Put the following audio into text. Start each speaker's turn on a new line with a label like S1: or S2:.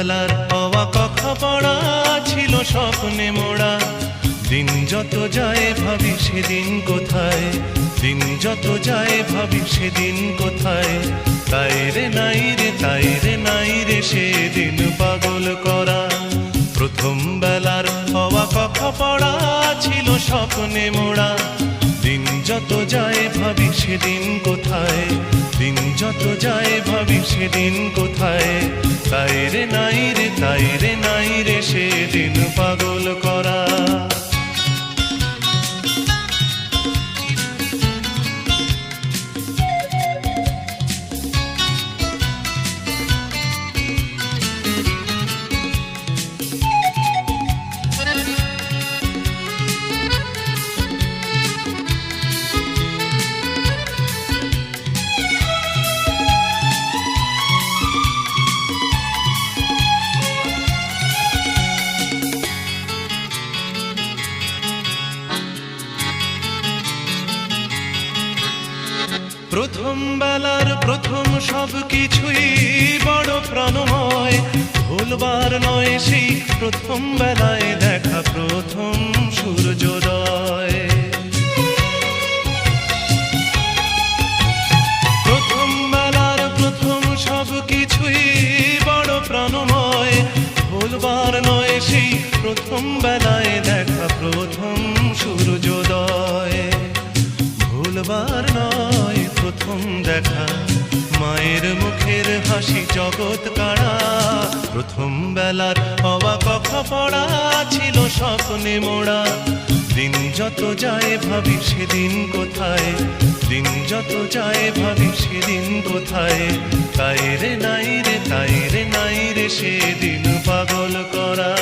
S1: বেলার হওয়া কথা পড়া ছিল স্বপ্নে মোড়া। দিন যত যায় ভাবি সেদিন কোথায়, দিন যত যায় ভাবি সেদিন কোথায়। তাই রে নাই রে, তাই রে নাই রে সেদিন পাগল করা। প্রথম বেলার হওয়া কথা পড়া ছিল স্বপ্নে মোড়া। দিন যত যায় ভাবি সেদিন কোথায়, দিন যত যায় ভাবি সেদিন কোথায়। তাই রে নাই রে, তাই রে নাই রে সেদিন পাগল করা। প্রথম বেলার প্রথম সব কিছুই বড় প্রাণময়। ভুলবার নয় সেই প্রথম বেলায় দেখা প্রথম সূর্যোদয়। প্রথম বেলার প্রথম সব কিছুই বড় প্রাণময়। ভুলবার নয় সেই প্রথম বেলায় দেখা প্রথম সূর্যোদয়। ভুলবার নয় প্রথম দেখা মায়ের মুখের হাসি জগৎ কাড়া। প্রথম বেলার হওয়া কথা পড়া ছিল স্বপ্নে মোড়া। দিন যত যায় ভাবি সেদিন কোথায়, দিন যত যায় ভাবি সেদিন কোথায়। তাই রে নাই রে, তাই রে নাই রে সেদিন পাগল করা।